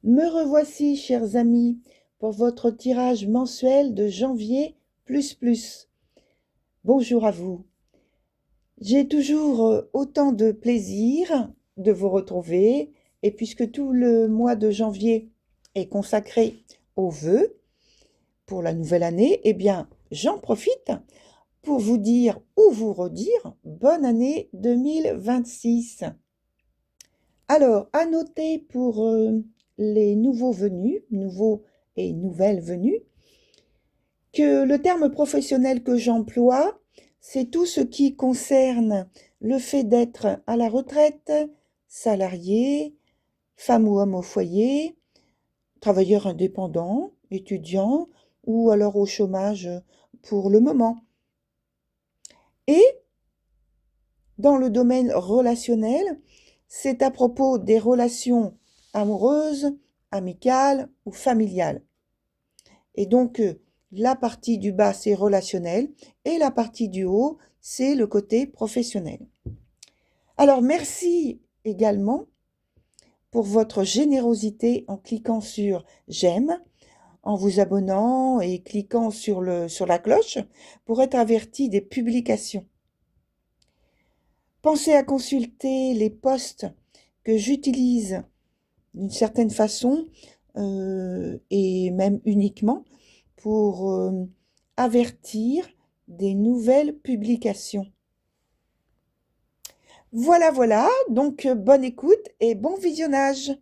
Me revoici, chers amis, pour votre tirage mensuel de janvier plus plus. Bonjour à vous. J'ai toujours autant de plaisir de vous retrouver, et puisque tout le mois de janvier est consacré aux vœux pour la nouvelle année, eh bien, j'en profite pour vous dire ou vous redire bonne année 2026. Alors, à noter pour les nouveaux venus, nouveaux et nouvelles venues, que le terme professionnel que j'emploie, c'est tout ce qui concerne le fait d'être à la retraite, salarié, femme ou homme au foyer, travailleur indépendant, étudiant ou alors au chômage pour le moment. Et dans le domaine relationnel, c'est à propos des relations amoureuses, amicales ou familiales. Et donc, la partie du bas, c'est relationnel, et la partie du haut, c'est le côté professionnel. Alors, merci également pour votre générosité en cliquant sur j'aime, en vous abonnant et cliquant sur la cloche pour être averti des publications. Pensez à consulter les posts que j'utilise d'une certaine façon et même uniquement pour avertir des nouvelles publications. Voilà, voilà, donc bonne écoute et bon visionnage.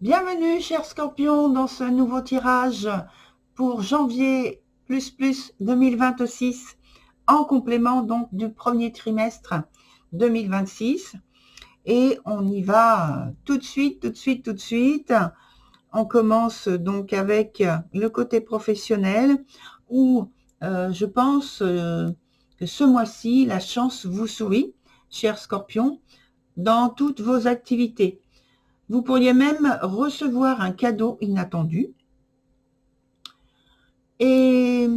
Bienvenue, chers scorpions, dans ce nouveau tirage pour janvier plus plus 2026, en complément donc du premier trimestre 2026. Et on y va tout de suite, tout de suite, tout de suite. On commence donc avec le côté professionnel où je pense que ce mois-ci, la chance vous sourit, chers scorpions, dans toutes vos activités. Vous pourriez même recevoir un cadeau inattendu. Et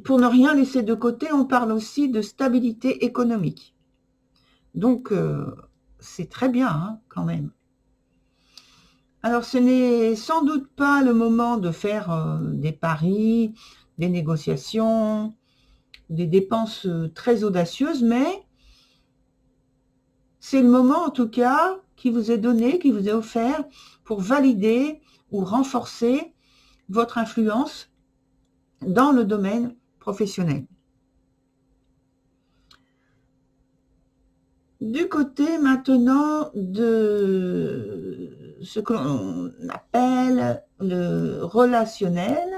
pour ne rien laisser de côté, on parle aussi de stabilité économique. Donc, c'est très bien hein, quand même. Alors, ce n'est sans doute pas le moment de faire des paris, des négociations, des dépenses très audacieuses, mais c'est le moment en tout cas qui vous est donné, qui vous est offert pour valider ou renforcer votre influence dans le domaine professionnel. Du côté maintenant de ce que l'on appelle le relationnel,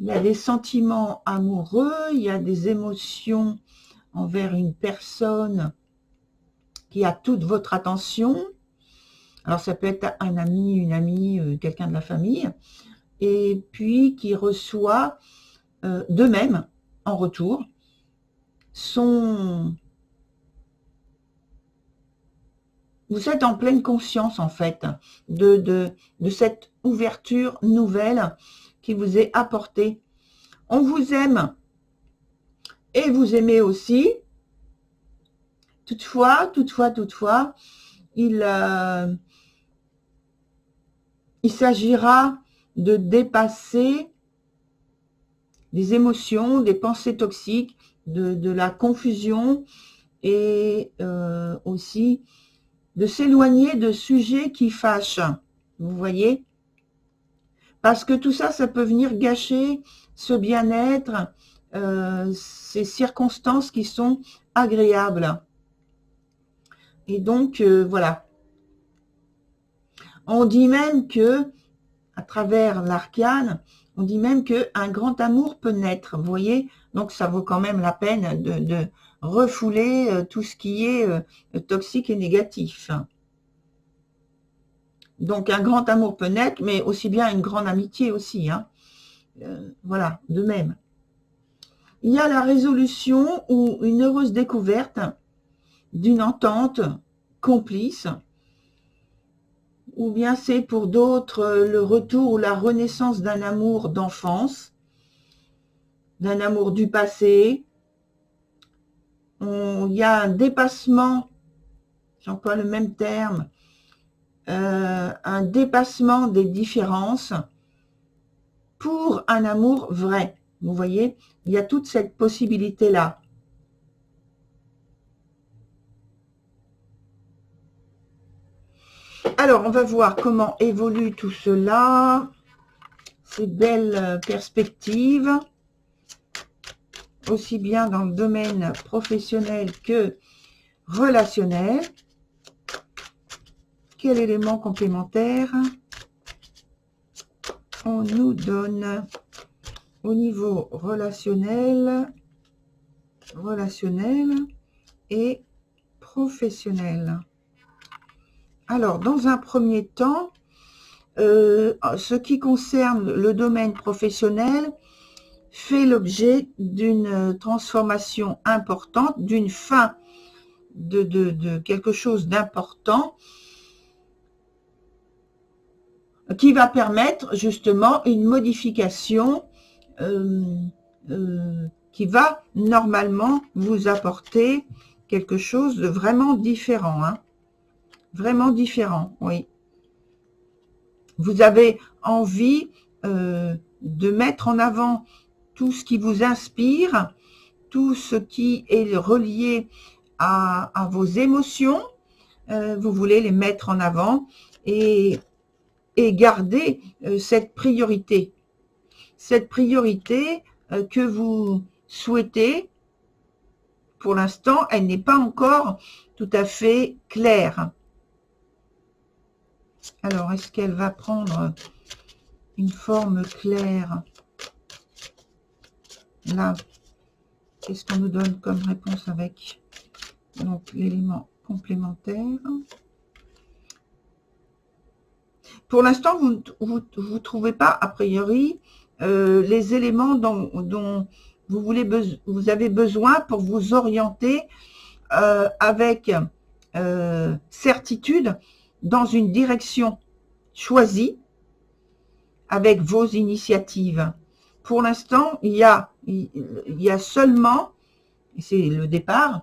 il y a des sentiments amoureux, il y a des émotions envers une personne qui a toute votre attention. Alors ça peut être un ami, une amie, quelqu'un de la famille, et puis qui reçoit de même en retour son... Vous êtes en pleine conscience en fait de cette ouverture nouvelle qui vous est apportée. On vous aime et vous aimez aussi. Toutefois, il s'agira de dépasser des émotions, des pensées toxiques, de la confusion et aussi de s'éloigner de sujets qui fâchent. Vous voyez ? Parce que tout ça, ça peut venir gâcher ce bien-être, ces circonstances qui sont agréables. Et donc, voilà. On dit même que, à travers l'arcane, on dit même qu'un grand amour peut naître, vous voyez. Donc, ça vaut quand même la peine de refouler tout ce qui est toxique et négatif. Donc, un grand amour peut naître, mais aussi bien une grande amitié aussi. Hein. Voilà, de même. Il y a la résolution ou une heureuse découverte d'une entente complice, ou bien c'est pour d'autres le retour ou la renaissance d'un amour d'enfance, d'un amour du passé. Il y a un dépassement, j'emploie le même terme, un dépassement des différences pour un amour vrai. Vous voyez, il y a toute cette possibilité-là. Alors, on va voir comment évolue tout cela. Ces belles perspectives, aussi bien dans le domaine professionnel que relationnel. Quel élément complémentaire on nous donne au niveau relationnel et professionnel? Alors, dans un premier temps, ce qui concerne le domaine professionnel fait l'objet d'une transformation importante, d'une fin de quelque chose d'important qui va permettre justement une modification qui va normalement vous apporter quelque chose de vraiment différent, hein. Vraiment différent, oui. Vous avez envie de mettre en avant tout ce qui vous inspire, tout ce qui est relié à vos émotions, vous voulez les mettre en avant et garder cette priorité que vous souhaitez. Pour l'instant, elle n'est pas encore tout à fait claire. Alors, est-ce qu'elle va prendre une forme claire? Là, qu'est-ce qu'on nous donne comme réponse avec donc l'élément complémentaire? Pour l'instant, vous trouvez pas, a priori, les éléments dont vous avez besoin pour vous orienter avec certitude dans une direction choisie avec vos initiatives. Pour l'instant, il y a seulement, c'est le départ,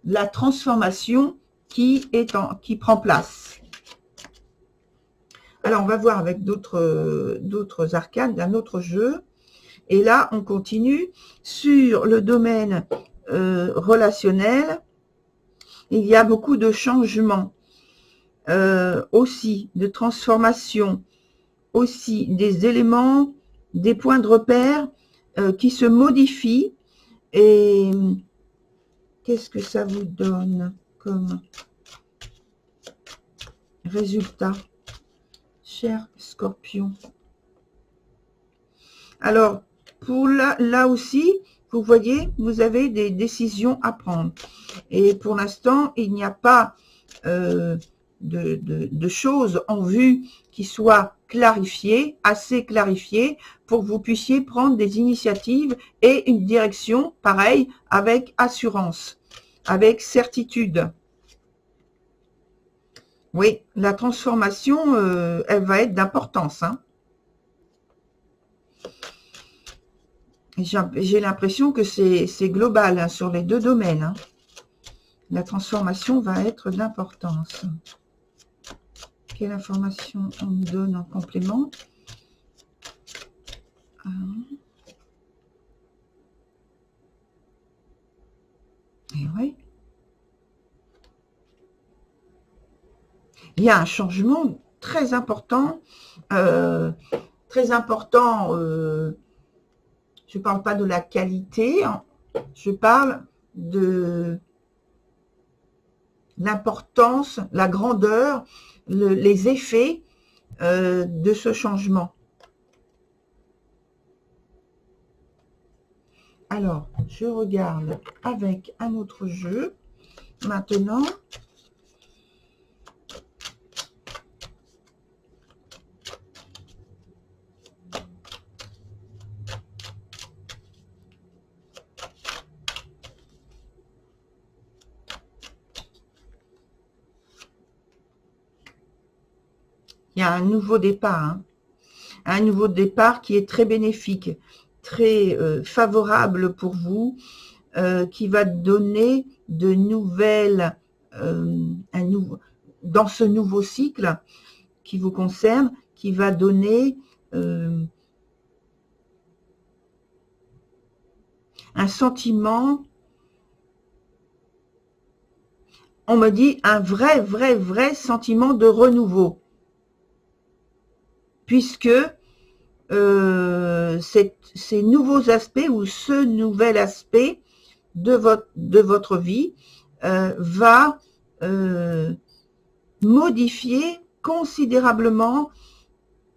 la transformation qui prend place. Alors, on va voir avec d'autres arcanes, d'un autre jeu. Et là, on continue sur le domaine relationnel. Il y a beaucoup de changements, aussi de transformations, aussi des éléments, des points de repère qui se modifient. Et qu'est-ce que ça vous donne comme résultat, cher Scorpion? Alors, pour là aussi, vous voyez, vous avez des décisions à prendre. Et pour l'instant, il n'y a pas de choses en vue qui soient clarifiées, assez clarifiées, pour que vous puissiez prendre des initiatives et une direction, pareil, avec assurance, avec certitude. Oui, la transformation, elle va être d'importance, hein. J'ai l'impression que c'est global, hein, sur les deux domaines, hein. La transformation va être d'importance. Quelle information on nous donne en complément? Et oui. Il y a un changement très important. Je ne parle pas de la qualité, hein, je parle de l'importance, la grandeur, les effets de ce changement. Alors, je regarde avec un autre jeu maintenant. Il y a un nouveau départ, hein. Un nouveau départ qui est très bénéfique, très favorable pour vous, qui va donner de nouvelles, dans ce nouveau cycle qui vous concerne, qui va donner un sentiment, on me dit un vrai sentiment de renouveau, puisque ces nouveaux aspects ou ce nouvel aspect de votre vie va modifier considérablement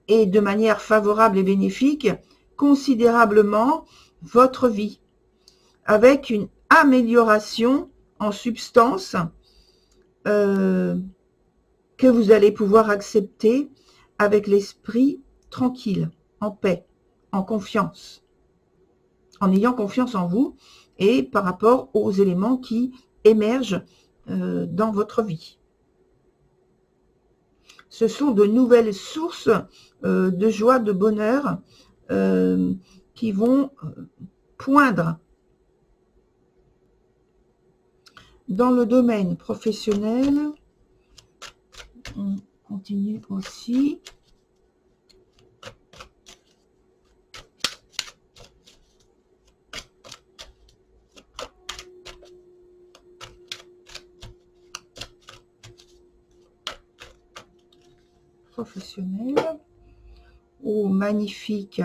et de manière favorable et bénéfique considérablement votre vie, avec une amélioration en substance que vous allez pouvoir accepter avec l'esprit tranquille, en paix, en confiance, en ayant confiance en vous et par rapport aux éléments qui émergent dans votre vie. Ce sont de nouvelles sources de joie, de bonheur qui vont poindre. Dans le domaine professionnel, on continue aussi. Professionnel. Oh, magnifique.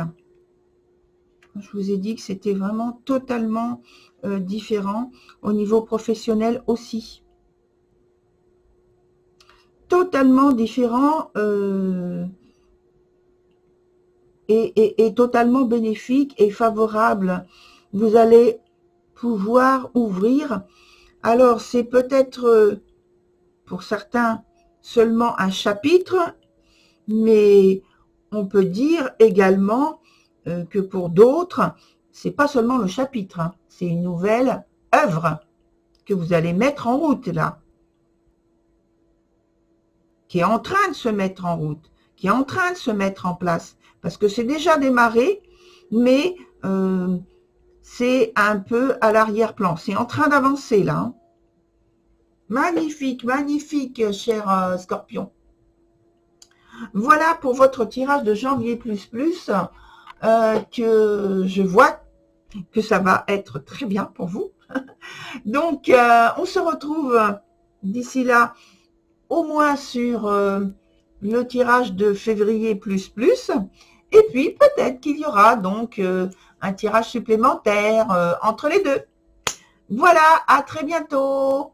Je vous ai dit que c'était vraiment totalement différent au niveau professionnel aussi. Totalement différent et totalement bénéfique et favorable. Vous allez pouvoir ouvrir. Alors, c'est peut-être pour certains seulement un chapitre, mais on peut dire également que pour d'autres, c'est pas seulement le chapitre, hein, c'est une nouvelle œuvre que vous allez mettre en route là, qui est en train de se mettre en route, qui est en train de se mettre en place, parce que c'est déjà démarré, mais c'est un peu à l'arrière-plan, c'est en train d'avancer là. Hein. Magnifique, magnifique, cher Scorpion. Voilà pour votre tirage de janvier que je vois que ça va être très bien pour vous. Donc, on se retrouve d'ici là, au moins sur le tirage de février et puis peut-être qu'il y aura donc un tirage supplémentaire entre les deux. Voilà, à très bientôt.